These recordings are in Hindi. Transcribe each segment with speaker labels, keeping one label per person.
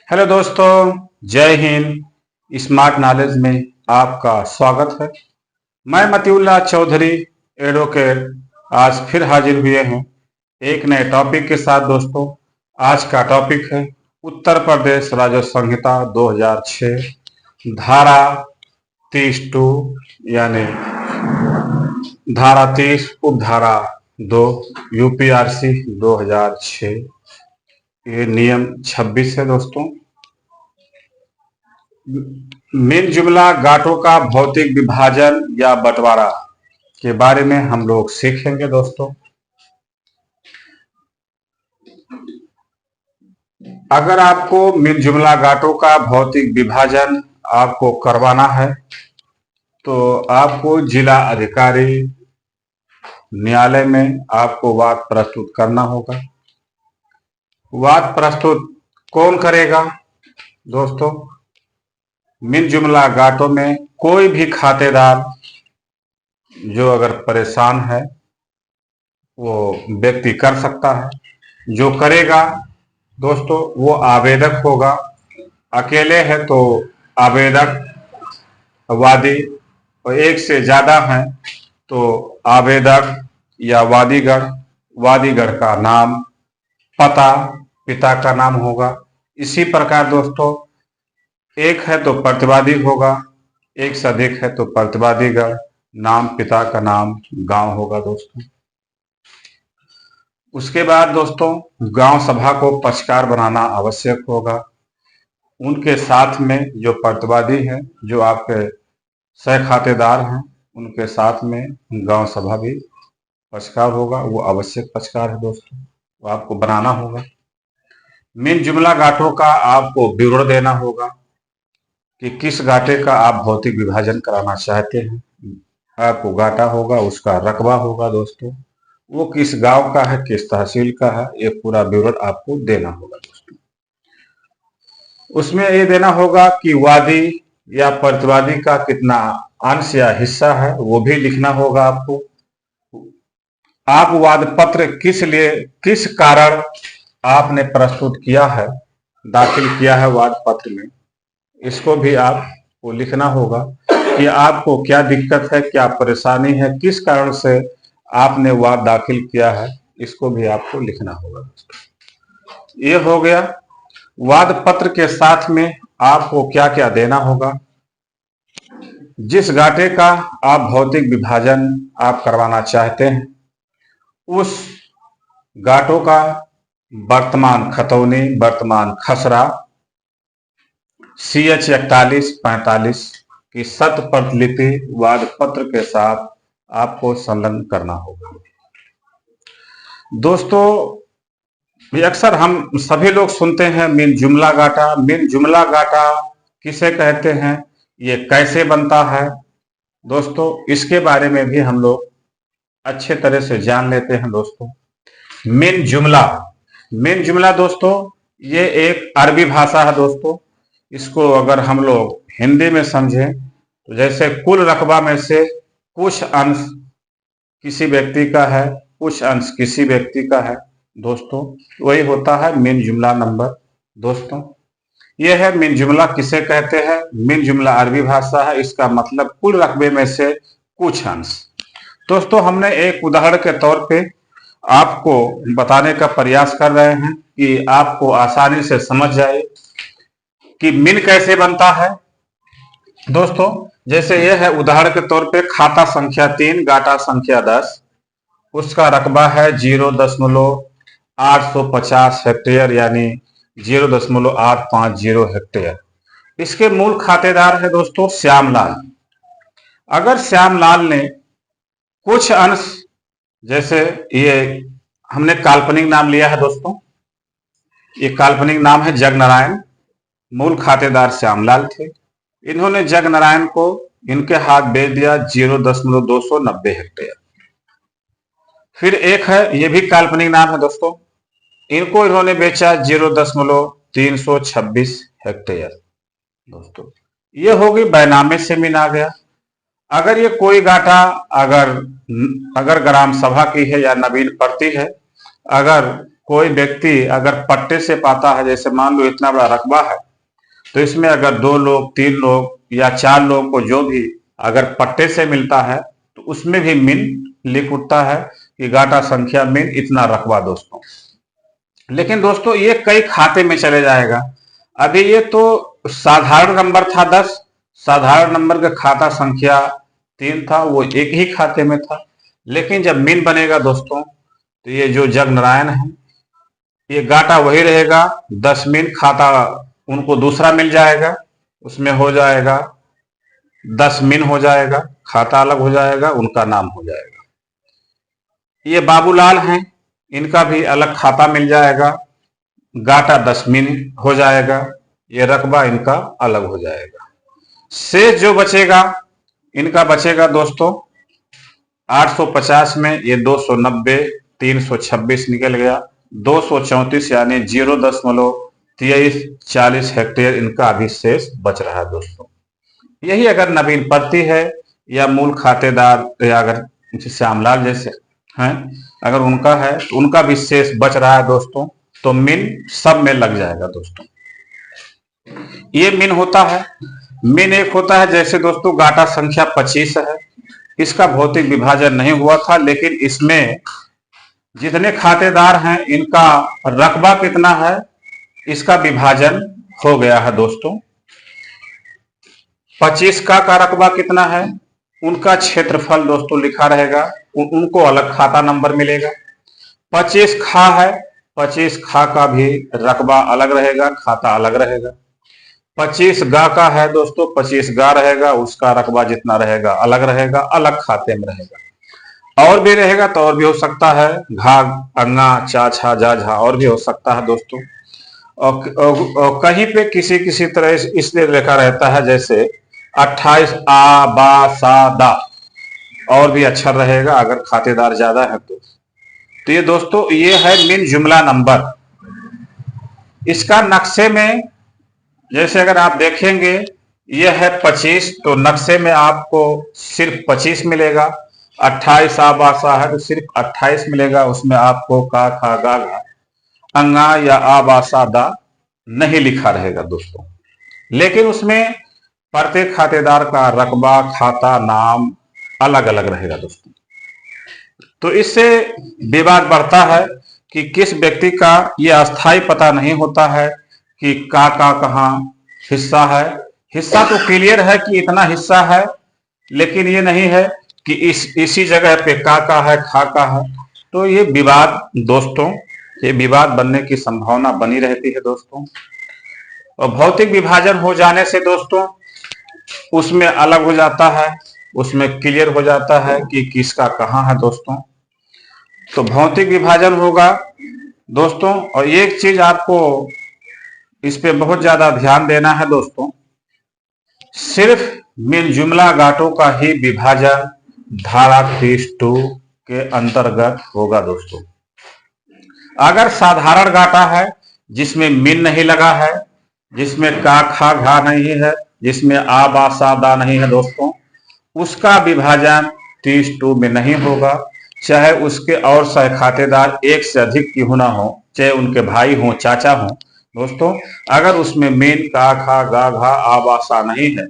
Speaker 1: हेलो दोस्तों, जय हिंद। स्मार्ट नॉलेज में आपका स्वागत है। मैं मतीउल्लाह चौधरी एडवोकेट आज फिर हाजिर हुए हैं एक नए टॉपिक के साथ। दोस्तों, आज का टॉपिक है उत्तर प्रदेश राजस्व संहिता 2006 धारा 30(2) यानी धारा 30 उपधारा 2 यूपीआरसी 2006। ये नियम 26 है। दोस्तों, मिल जुमला गांठों का भौतिक विभाजन या बंटवारा के बारे में हम लोग सीखेंगे। दोस्तों, अगर आपको मिल जुमला गांठों का भौतिक विभाजन आपको करवाना है तो आपको जिला अधिकारी न्यायालय में आपको वाद प्रस्तुत करना होगा। वाद प्रस्तुत कौन करेगा? दोस्तों, मिल जुमला गांठों में कोई भी खातेदार जो अगर परेशान है वो व्यक्ति कर सकता है। जो करेगा दोस्तों वो आवेदक होगा। अकेले है तो आवेदक, वादी, और एक से ज्यादा है तो आवेदक या वादीगण, वादीगण का नाम, पता, पिता का नाम होगा। इसी प्रकार दोस्तों, एक है तो प्रतिवादी होगा, एक से अधिक है तो प्रतिवादीगण, नाम, पिता का नाम, गांव होगा। दोस्तों, उसके बाद दोस्तों गांव सभा को पक्षकार बनाना आवश्यक होगा। उनके साथ में जो प्रतिवादी हैं, जो आपके सह खातेदार हैं, उनके साथ में गांव सभा भी पक्षकार होगा। वो आवश्यक पक्षकार है। दोस्तों, वो आपको बनाना होगा। मिल जुमला गांठों का आपको विवरण देना होगा कि किस गांठे का आप भौतिक विभाजन कराना चाहते हैं। आपको गांठा होगा, उसका रकबा होगा। दोस्तों, वो किस गांव का है, किस तहसील का है, ये पूरा विवरण आपको देना होगा। दोस्तों, उसमें ये देना होगा कि वादी या प्रतिवादी का कितना अंश या हिस्सा है, वो भी लिखना होगा आपको। आप वाद पत्र किस लिए, किस कारण आपने प्रस्तुत किया है, दाखिल किया है वाद पत्र में, इसको भी आपको लिखना होगा कि आपको क्या दिक्कत है, क्या परेशानी है, किस कारण से आपने वाद दाखिल किया है, इसको भी आपको लिखना होगा। ये हो गया। वाद पत्र के साथ में आपको क्या क्या देना होगा। जिस गांठे का आप भौतिक विभाजन आप करवाना चाहते हैं, उस गांठों का वर्तमान खतौनी, वर्तमान खसरा CH 4145 की शत प्रतिलिपि वाद पत्र के साथ आपको संलग्न करना होगा। दोस्तों, ये अक्सर हम सभी लोग सुनते हैं मिल जुमला गांठा। मिल जुमला गांठा किसे कहते हैं, ये कैसे बनता है? दोस्तों, इसके बारे में भी हम लोग अच्छे तरह से जान लेते हैं। दोस्तों, मिल जुमला, मिल जुमला दोस्तों ये एक अरबी भाषा है। दोस्तों, इसको अगर हम लोग हिंदी में समझें तो जैसे कुल रकबा में से कुछ अंश किसी व्यक्ति का है, कुछ अंश किसी व्यक्ति का है। दोस्तों, वही होता है मिल जुमला नंबर। दोस्तों, यह है मिल जुमला किसे कहते हैं। मिल जुमला अरबी भाषा है, इसका मतलब कुल रकबे में से कुछ अंश। दोस्तों, हमने एक उदाहरण के तौर पे आपको बताने का प्रयास कर रहे हैं कि आपको आसानी से समझ जाए कि मिल कैसे बनता है। दोस्तों, जैसे यह है उदाहरण के तौर पे खाता संख्या 3, गांठा संख्या 10, उसका रकबा है 0.850 हेक्टेयर यानी 0.850 हेक्टेयर। इसके मूल खातेदार है दोस्तों श्यामलाल। अगर श्यामलाल ने कुछ अंश, जैसे ये हमने काल्पनिक नाम लिया है दोस्तों, ये काल्पनिक नाम है जगनारायण, मूल खातेदार श्यामलाल थे। इन्होंने जगनारायण को इनके हाथ बेच दिया 0.290 हेक्टेयर। फिर एक है, ये भी काल्पनिक नाम है दोस्तों, इनको इन्होंने बेचा 0.326 हेक्टेयर। दोस्तों, ये होगी बैनामे से मिल आ गया। अगर ये कोई गांठा अगर ग्राम सभा की है या नवीन पड़ती है, अगर कोई व्यक्ति अगर पट्टे से पाता है, जैसे मान लो इतना बड़ा रकबा है, तो इसमें अगर 2 लोग 3 लोग या 4 लोग को जो भी अगर पट्टे से मिलता है तो उसमें भी मिन लिख उठता है कि गाटा संख्या मिन इतना रकबा दोस्तों। लेकिन दोस्तों ये कई खाते में चले जाएगा। अभी ये तो साधारण नंबर था 10, साधारण नंबर का खाता संख्या 3 था, वो एक ही खाते में था। लेकिन जब मिन बनेगा दोस्तों तो ये जो जग नारायण है, ये गाटा वही रहेगा, 10 मिन खाता उनको दूसरा मिल जाएगा, उसमें हो जाएगा 10 मिन हो जाएगा, खाता अलग हो जाएगा, उनका नाम हो जाएगा। ये बाबूलाल हैं, इनका भी अलग खाता मिल जाएगा, गाटा 10 मिन हो जाएगा, ये रकबा इनका अलग हो जाएगा। शेष जो बचेगा इनका बचेगा दोस्तों 850 में ये 290, 326 निकल गया, 234 यानी 0.2340 हेक्टेयर इनका अभी शेष बच रहा है दोस्तों। यही अगर नवीन प्रति है या मूल खातेदार या अगर श्यामलाल जैसे हैं, अगर उनका है तो उनका भी शेष बच रहा है दोस्तों, तो मिन सब में लग जाएगा दोस्तों। ये मिन होता है। मिन एक होता है, जैसे दोस्तों गाटा संख्या 25 है, इसका भौतिक विभाजन नहीं हुआ था, लेकिन इसमें जितने खातेदार हैं इनका रकबा कितना है इसका विभाजन हो गया है दोस्तों। 25 का रकबा कितना है, उनका क्षेत्रफल दोस्तों लिखा रहेगा, उनको अलग खाता नंबर मिलेगा। 25 खा है, 25 खा का भी रकबा अलग रहेगा, खाता अलग रहेगा। 25 गा का है दोस्तों, 25 गा रहेगा, उसका रकबा जितना रहेगा अलग रहेगा, अलग खाते में रहेगा। और भी रहेगा तो और भी हो सकता है, घा अंगा चा छा जा झा और भी हो सकता है दोस्तों। और कहीं पे किसी किसी तरह इसलिए लिखा रहता है, जैसे 28 आ बा सा दा, और भी अच्छा रहेगा अगर खातेदार ज्यादा है तो ये दोस्तों ये है मिन जुमला नंबर। इसका नक्शे में जैसे अगर आप देखेंगे ये है 25, तो नक्शे में आपको सिर्फ 25 मिलेगा। 28 आबासा है तो सिर्फ 28 मिलेगा, उसमें आपको का खा गा घा अंगा या आबासा दा नहीं लिखा रहेगा दोस्तों। लेकिन उसमें प्रत्येक खातेदार का रकबा खाता नाम अलग अलग रहेगा दोस्तों। तो इससे विवाद बढ़ता है कि किस व्यक्ति का ये अस्थाई पता नहीं होता है कि का कहाँ हिस्सा है। हिस्सा तो क्लियर है कि इतना हिस्सा है, लेकिन ये नहीं है कि इसी जगह पे का है खा का है। तो ये विवाद दोस्तों, ये विवाद बनने की संभावना बनी रहती है दोस्तों। और भौतिक विभाजन हो जाने से दोस्तों उसमें अलग हो जाता है, उसमें क्लियर हो जाता है कि किसका कहाँ है दोस्तों। तो भौतिक विभाजन होगा दोस्तों। और एक चीज आपको इस पे बहुत ज्यादा ध्यान देना है दोस्तों, सिर्फ मिन जुमला गाटों का ही विभाजन धारा 32 के अंतर्गत होगा दोस्तों। अगर साधारण गाटा है जिसमें मिन नहीं लगा है, जिसमें का खा घा नहीं है, जिसमें आ बा सा दा नहीं है दोस्तों, उसका विभाजन 32 में नहीं होगा। चाहे उसके और सह खातेदार एक से अधिक क्यों ना हो, चाहे उनके भाई हो चाचा हो दोस्तों, अगर उसमें मेन का खा गा घा आ बा सा नहीं है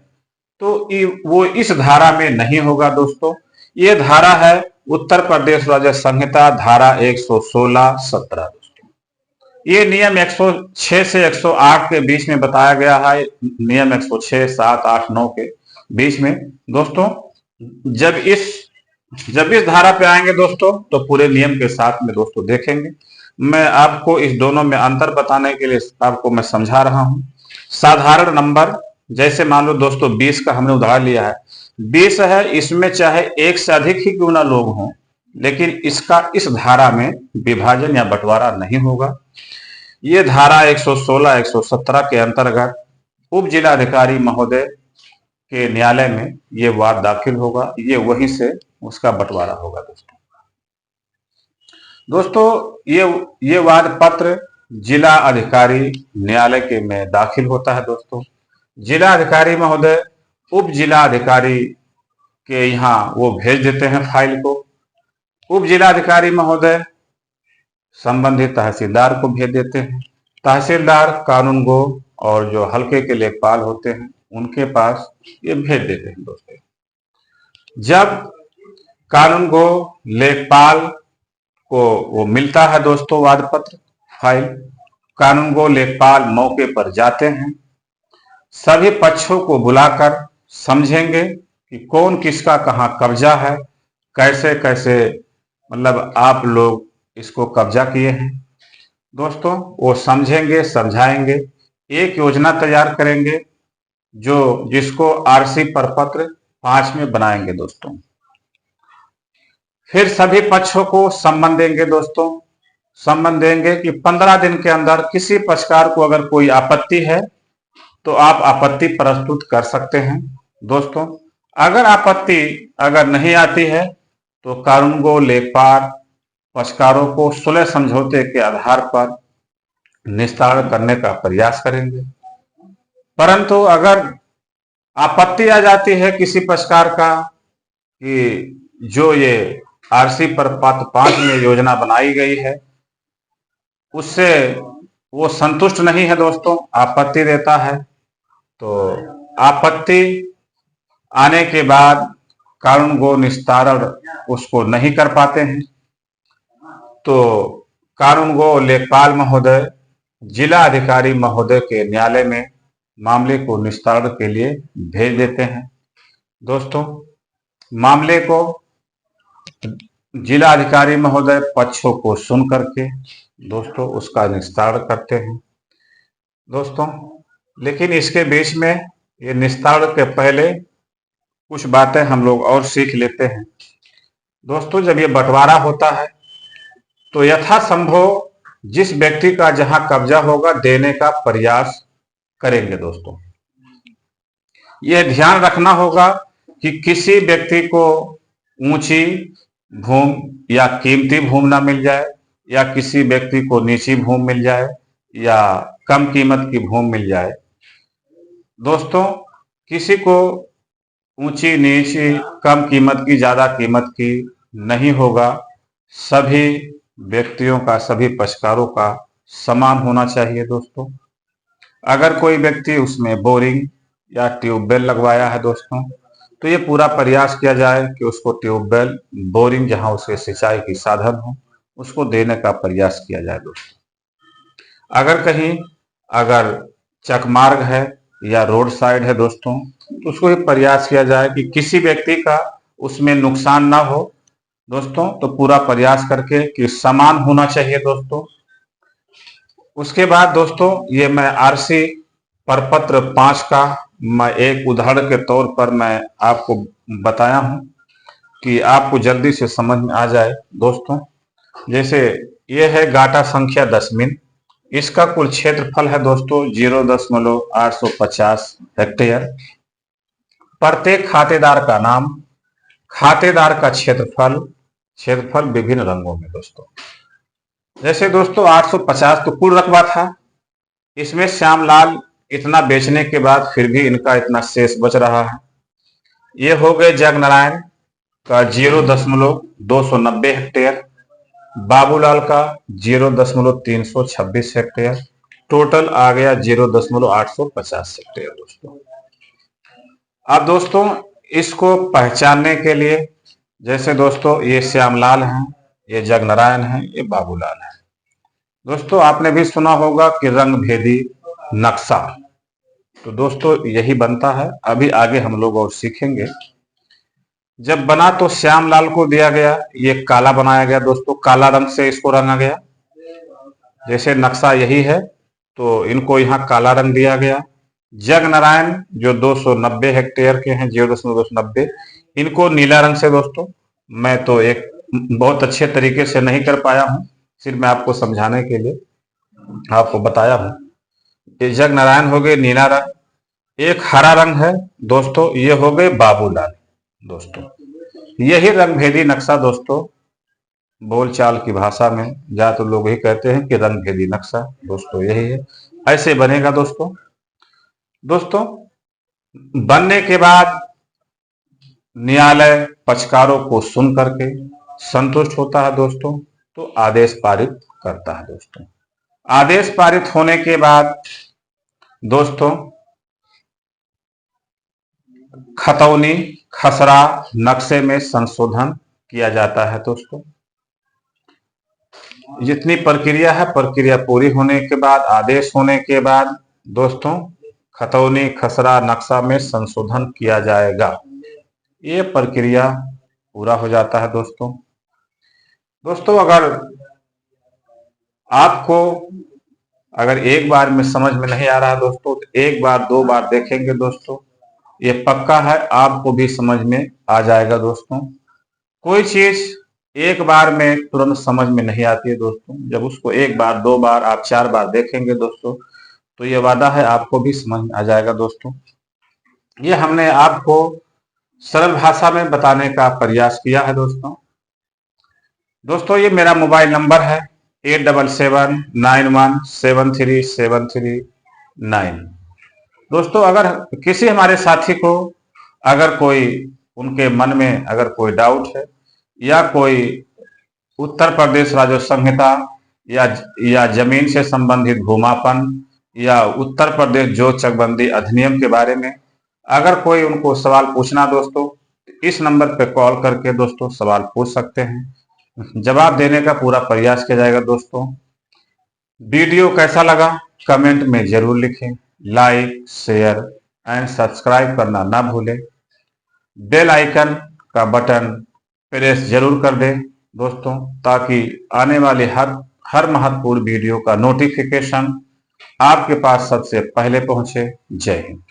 Speaker 1: तो वो इस धारा में नहीं होगा दोस्तों। ये धारा है उत्तर प्रदेश राज्य संहिता धारा 116-17 दोस्तों। ये नियम 106 से 108 के बीच में बताया गया है, नियम 106, 7, 8, 9 के बीच में दोस्तों। जब इस धारा पे आएंगे दोस्तों तो पूरे नियम के साथ में दोस्तों देखेंगे। मैं आपको इस दोनों में अंतर बताने के लिए आपको मैं समझा रहा हूं। साधारण नंबर जैसे मान लो दोस्तों 20 का हमने उदाहरण लिया है, 20 है, इसमें चाहे एक से अधिक ही क्यों ना लोग हों, लेकिन इसका इस धारा में विभाजन या बंटवारा नहीं होगा। ये धारा 116, 117 के अंतर्गत उप जिलाधिकारी महोदय के न्यायालय में ये वाद दाखिल होगा, ये वहीं से उसका बंटवारा होगा दोस्तों। ये वाद पत्र जिला अधिकारी न्यायालय के में दाखिल होता है दोस्तों। जिला अधिकारी महोदय उप जिला अधिकारी के यहाँ वो भेज देते हैं फाइल को। उप जिला अधिकारी महोदय संबंधित तहसीलदार को भेज देते हैं। तहसीलदार कानूनगो और जो हल्के के लेखपाल होते हैं उनके पास ये भेज देते हैं दोस्तों। जब कानूनगो लेखपाल को वो मिलता है दोस्तों वाद पत्र फाइल, कानूनगो लेखपाल मौके पर जाते हैं, सभी पक्षों को बुलाकर समझेंगे कि कौन किसका कहाँ कब्जा है, कैसे कैसे मतलब आप लोग इसको कब्जा किए हैं दोस्तों। वो समझेंगे, समझाएंगे, एक योजना तैयार करेंगे जिसको आरसी प्रपत्र 5 में बनाएंगे दोस्तों। फिर सभी पक्षों को सम्मन देंगे दोस्तों, सम्मन देंगे कि 15 दिन के अंदर किसी पक्षकार को अगर कोई आपत्ति है तो आप आपत्ति प्रस्तुत कर सकते हैं दोस्तों। अगर आपत्ति अगर नहीं आती है तो कानूनगो लेखपाल पक्षकारों को सुलह समझौते के आधार पर निस्तारण करने का प्रयास करेंगे। परंतु अगर आपत्ति आ जाती है किसी पक्षकार का कि जो ये आरसी प्रपत्र 5 में योजना बनाई गई है उससे वो संतुष्ट नहीं है दोस्तों, आपत्ति देता है, तो आपत्ति आने के बाद कानूनगो निस्तारण उसको नहीं कर पाते हैं तो कानूनगो लेखपाल महोदय जिला अधिकारी महोदय के न्यायालय में मामले को निस्तारण के लिए भेज देते हैं दोस्तों। मामले को जिला अधिकारी महोदय पक्षों को सुन करके दोस्तों उसका निस्तारण करते हैं दोस्तों। लेकिन इसके बीच में ये निस्तारण के पहले कुछ बातें हम लोग और सीख लेते हैं दोस्तों। जब ये बंटवारा होता है तो यथासंभव जिस व्यक्ति का जहां कब्जा होगा देने का प्रयास करेंगे दोस्तों। यह ध्यान रखना होगा कि किसी व्यक्ति को ऊंची भूमि या कीमती भूमि ना मिल जाए, या किसी व्यक्ति को नीची भूमि मिल जाए, या कम कीमत की भूमि मिल जाए दोस्तों। किसी को ऊंची नीची कम कीमत की ज्यादा कीमत की नहीं होगा। सभी व्यक्तियों का, सभी पक्षकारों का समान होना चाहिए दोस्तों। अगर कोई व्यक्ति उसमें बोरिंग या ट्यूबवेल लगवाया है दोस्तों तो ये पूरा प्रयास किया जाए कि उसको ट्यूबवेल, बोरिंग जहां उसके सिंचाई की साधन हो उसको देने का प्रयास किया जाए दोस्तों। अगर कहीं अगर चकमार्ग है या रोड साइड है दोस्तों तो उसको ये प्रयास किया जाए कि किसी व्यक्ति का उसमें नुकसान ना हो दोस्तों, तो पूरा प्रयास करके कि समान होना चाहिए दोस्तों। उसके बाद दोस्तों ये मैं आरसी प्रपत्र 5 का मैं एक उदाहरण के तौर पर मैं आपको बताया हूं कि आपको जल्दी से समझ में आ जाए दोस्तों। जैसे ये है गाटा संख्या 10 मिन, इसका कुल क्षेत्रफल है दोस्तों 0.850 हेक्टेयर। प्रत्येक खातेदार का नाम, खातेदार का क्षेत्रफल विभिन्न रंगों में दोस्तों। जैसे दोस्तों 850 तो कुल रकबा था, इसमें श्यामलाल इतना बेचने के बाद फिर भी इनका इतना शेष बच रहा है। ये हो गए जगनारायण का 0.290 हेक्टेयर, बाबूलाल का 0.326 हेक्टेयर, टोटल आ गया 0.850 हेक्टेयर दोस्तों। अब दोस्तों इसको पहचानने के लिए जैसे दोस्तों ये श्यामलाल हैं, ये जगनारायण हैं, ये बाबूलाल हैं दोस्तों। आपने भी सुना होगा कि रंग भेदी नक्शा, तो दोस्तों यही बनता है। अभी आगे हम लोग और सीखेंगे। जब बना तो श्यामलाल को दिया गया, ये काला बनाया गया दोस्तों, काला रंग से इसको रंगा गया। जैसे नक्शा यही है तो इनको यहाँ काला रंग दिया गया। जगनारायण जो 290 हेक्टेयर के हैं, 0.290, इनको नीला रंग से दोस्तों। मैं तो एक बहुत अच्छे तरीके से नहीं कर पाया हूं, सिर्फ मैं आपको समझाने के लिए आपको बताया हूं। ये जगनारायण हो गए नीला रंग, एक हरा रंग है दोस्तों, ये हो गए बाबूलाल दोस्तों। यही रंग भेदी नक्शा दोस्तों, बोलचाल की भाषा में या तो लोग ही कहते हैं कि रंग भेदी नक्शा दोस्तों यही है। ऐसे बनेगा दोस्तों। दोस्तों बनने के बाद न्यायालय पक्षकारों को सुन करके संतुष्ट होता है दोस्तों, तो आदेश पारित करता है दोस्तों। आदेश पारित होने के बाद दोस्तों खतौनी खसरा नक्शे में संशोधन किया जाता है दोस्तों। जितनी प्रक्रिया है, प्रक्रिया पूरी होने के बाद, आदेश होने के बाद दोस्तों खतौनी खसरा नक्शा में संशोधन किया जाएगा। ये प्रक्रिया पूरा हो जाता है दोस्तों। दोस्तों अगर एक बार में समझ में नहीं आ रहा है दोस्तों, तो एक बार दो बार देखेंगे दोस्तों, ये पक्का है आपको भी समझ में आ जाएगा दोस्तों। कोई चीज एक बार में तुरंत समझ में नहीं आती है दोस्तों, जब उसको एक बार दो बार आप 4 बार देखेंगे दोस्तों, तो ये वादा है आपको भी समझ में आ जाएगा दोस्तों। ये हमने आपको सरल भाषा में बताने का प्रयास किया है दोस्तों। ये मेरा मोबाइल नंबर है 8791737339। दोस्तों अगर किसी हमारे साथी को अगर कोई उनके मन में अगर कोई डाउट है, या कोई उत्तर प्रदेश राज्य संहिता या जमीन से संबंधित भूमापन या उत्तर प्रदेश जो चकबंदी अधिनियम के बारे में अगर कोई उनको सवाल पूछना दोस्तों, इस नंबर पर कॉल करके दोस्तों सवाल पूछ सकते हैं, जवाब देने का पूरा प्रयास किया जाएगा दोस्तों। वीडियो कैसा लगा कमेंट में जरूर लिखें। लाइक शेयर एंड सब्सक्राइब करना ना भूलें। बेल आइकन का बटन प्रेस जरूर कर दें दोस्तों, ताकि आने वाले हर महत्वपूर्ण वीडियो का नोटिफिकेशन आपके पास सबसे पहले पहुंचे। जय हिंद।